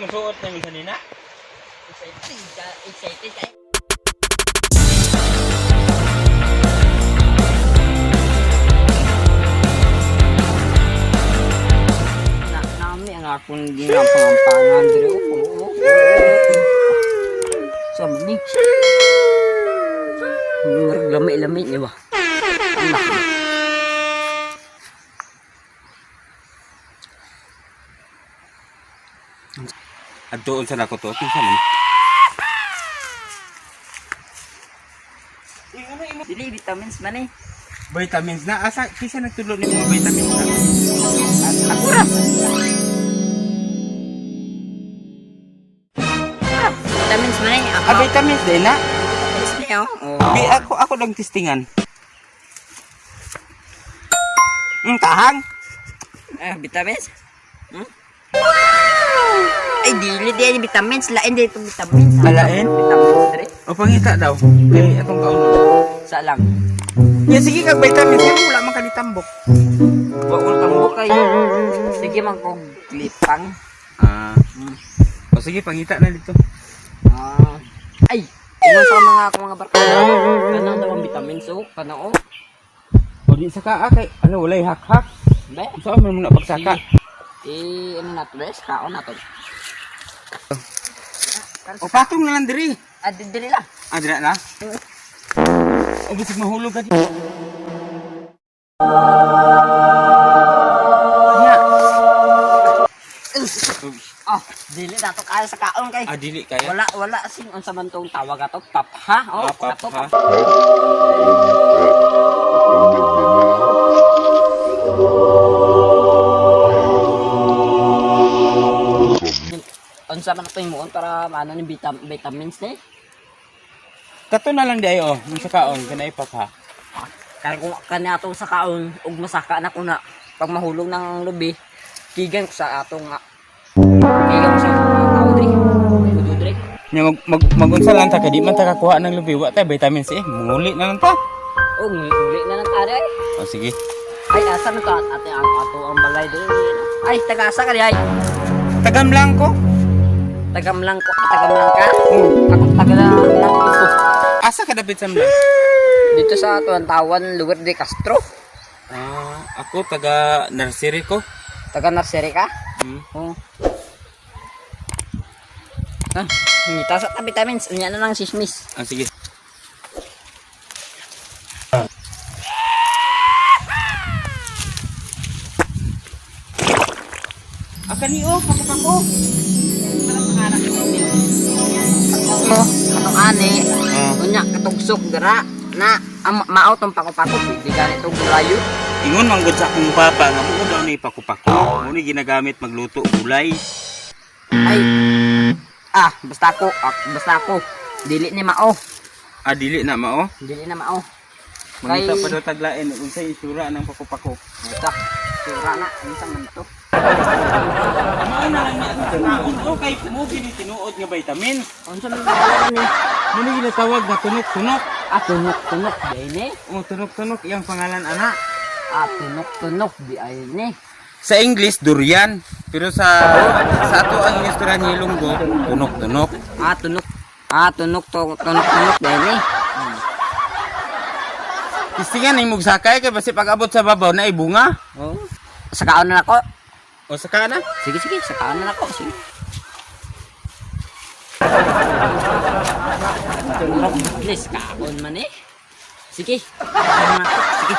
Masuot na yung kanina. Excited kayo. Nami ang akong ginapangampangan dito. Sami. Lamay-lamay niya ba? Addoon sa nako to. Kinsa man? Dili vitamins man eh. Vitamins na. Asa kisa nagtulog ni mga vitamins na? Ako ra. Vitamins man eh. Ako. Vitamins din na. Vitamins niya oh. Bi ako lang testingan. Tahang. Vitamins? Ay, dili vitamins. Lain dito vitamins. Alain? Vitamins dre. O pangita daw. Kay atong kauno. Sa lang. Ya sige kag vitamins kay wala man kanitambok. Wa ulo tambok kayo. Sige man kog lipang. O sige pangita na dito. Ay, ingon sa mga barkada. Kanang daw ang vitamins o, kanang o. O di saka kay ano walay hak-hak. Be, So man na pagsaka. ano na to, bes? Kaon na to. O patong na lang diri. Dili lang. Dira na. O bisig mahulog ka di. Dili na to kaya sa kaon kay. Dili kaya. Wala sing unsa man tong tawag ato, pap ha? Pap ato, ha. Unsa man ato imong para maano ni vitamins ni? Kato na lang di ayo. Yung sa kaon kanay pap ha. Kaya kung kanya ato sa kaon ug masaka na ko na pag mahulog ng lubi, kigan ko sa atong kigan ko sa tao diri. Budo diri. Nya magunsa lang ta kay di man ta kakuha ng lubi wa ta vitamins munguli na lang ta. Nguli na lang tari ay. O sige. Ay asa man to ate ang ato ang balay diri. Ay taga-asa ka di ay. Tagam lang ko. Tagam lang ka. Ako taga lang gusto. Asa ka dapit sa mlang? Dito sa Tuantawan, lugar de Castro. Ako taga nursery ko. Taga nursery ka? Oo. Ngita sa vitamins. Unya na lang sismis. Sige. Kaniyo, kako. Anong ani? Unya katugsok dira na mao tong pakopako di ganito gulayo. Ingon man gud sa akong papa nga mo daw ni pakupako. Mo ni ginagamit magluto gulay. Ay. Basta ako. Dili ni mao. Dili na mao. Dili na mao. Mangita pa daw taglain unsay isura ng pakupako. Ito. Sura na unsa man to? Mao na lang niya. Okay, mo gini tinuod nga vitamin. Unsa man ni? Mo ni ginatawag na tunok-tunok. Tunok-tunok di ni. Tunok-tunok iyang pangalan ana. Tunok-tunok di ay ni. Sa English durian, pero sa ato ang istorya ni Ilonggo, tunok-tunok. Tunok di ni. Istingan ni mugsakay kay basi pag abot sa babaw na ibunga. Sa kaon na ako. O saka na. Sige, sa kaon na ako. Sige. Please, kaon man eh. Sige. Kaon na ako. Sige.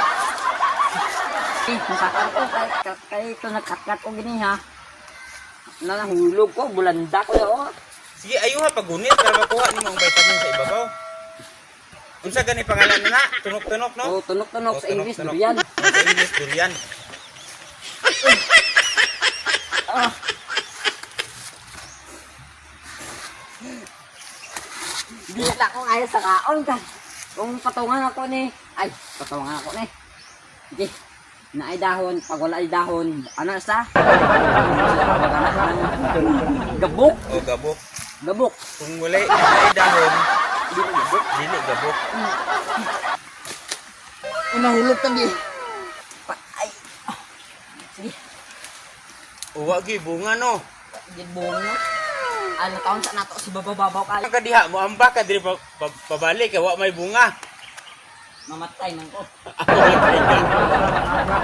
Masakar ko. Kaya ito nagkatkat ko gini ha. Nahulog ko. Bulanda ko yun. Sige, ayo ha pagunit para makuha ni mo ang vitamin sa ibabaw. Unsa gani pangalan na? Tunok-tunok no? Tunok-tunok sa English durian. Sa English durian. Di na ako kaya sa kaon ka. Kung patungan ako ni. Ay, patungan ako ni. Sige. Na ay dahon. Pag wala ay dahon. Ano sa? Gabok. Gabok. Gabok. Kung wala ay dahon, dili gabok. Nahulog tadi. Ay. Sige. Uwa gi bunga no. Di bunga. Ano taon sa nato si bababaw kayo. Ang kadiha mo amba ka diri pabalik kay wa may bunga. Mamatay man ko.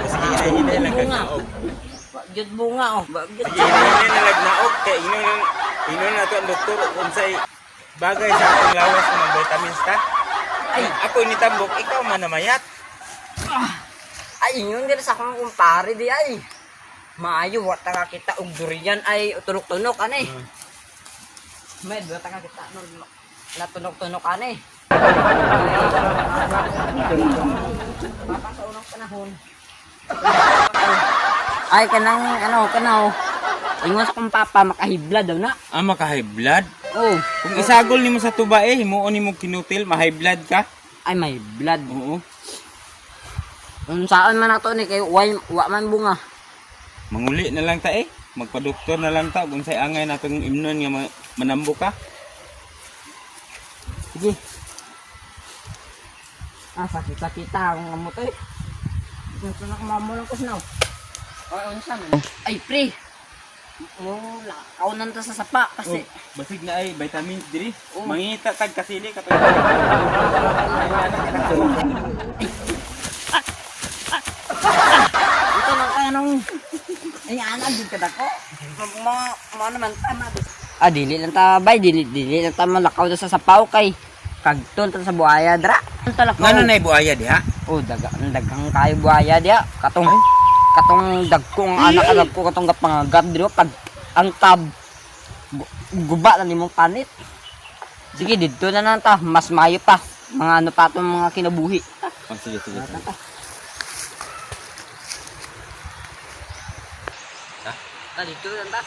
Sige, hindi lang Bunga. kagnaog. Jud bunga oh. Jud. Sige, hindi na nagnaog kay ingnon na to ang doktor unsay bagay sa atong lawas ng vitamins ta. Ay, ako ni tambok, ikaw man namayat. Ay, yun din sa akong kumpare di ay. Maayo, wata ka kita og durian ay tunok-tunok anay. Med, wata ka kita natunok-tunok anay. Papa sa unang panahon. Ay, kanang, kanaw. Ingon sa kong papa, makahibla daw na. Ah, maka-high blood? Oh, Kung isagol nimo sa tuba himuon nimo kinutil, ma-high blood ka. ay may blood. Oo. Kung saan man ato ni, kay wa man bunga. Manguli na lang ta magpa-doktor na lang ta kung say angay natong imnon nga manambo ka. Sige. Ah, sakita-kita akong ngamotoy. Gusto na kumamulang ko sinaw. Ay, unsa man? Ay, pre. Lakaw nan ta sa sapa kasi. Basig na ay vitamins diri. Oh. Mangita tag kasili ka Ito lang kanong ay ana din kada ko. Mga naman tama. Ah, dili lang ta bay, dili lang ta malakaw sa sapaw kay kagton ta sa buhaya dra. Talakaw. Ngano na buaya diha? Oh, dagang kayo buhaya dia. Katong dagkong anak anak ko katong gapangagat dito pag ang tab guba na nimong panit. Sige dito na lang ta, mas mayo pa. Mga ano pa itong mga kinabuhi. Oh, sige. Ah, dito lang ta.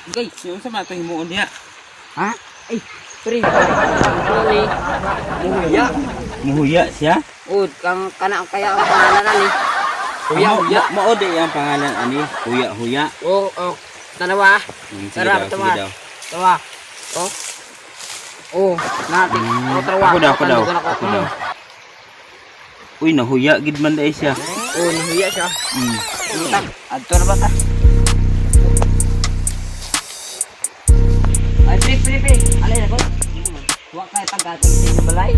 Okay. Yung sa mato himuon diha. Ha? Ay, pre. Sorry. Muhuya. Muhuya siya. Oh, kana kaya ang pangalan ni. Huya. Maode ang pangalan ani. Huya. Oh. Dalawa. Sige Sarap daw, tama. sige daw. Tawa. Oh. Oh, natin. Oh, trawa. Ako daw. Uy, nahuya gid man dai siya. Oh, nahiya siya. Adto na ba ta? Ay, pre. Alay na ko. Wa kay paggatong sa inyong balay.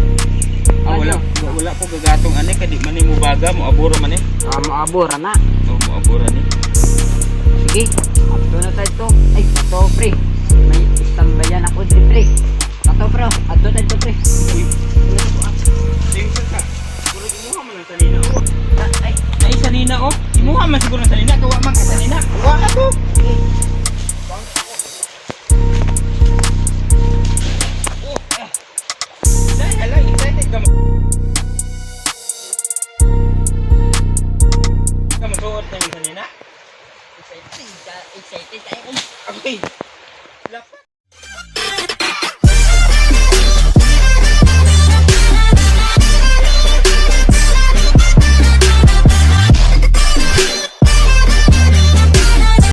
Wala ko gagatong ani kadi man mo baga mo abura man Maabora na. Oh, mo abura ni. Sige. Adto na tayo to. Ay, ato, pre. May istambayan ako, pre. Ato, pre. Adto na to, pre. Tingsa ka. Siguro imuha man ang sanina oh. Ay, Nay sanina oh. Imuha man siguro ang sanina kawa man ka sanina. Wa ato. Excited ka mo. Kamu suot na yung sanina? excited tayo. Okay.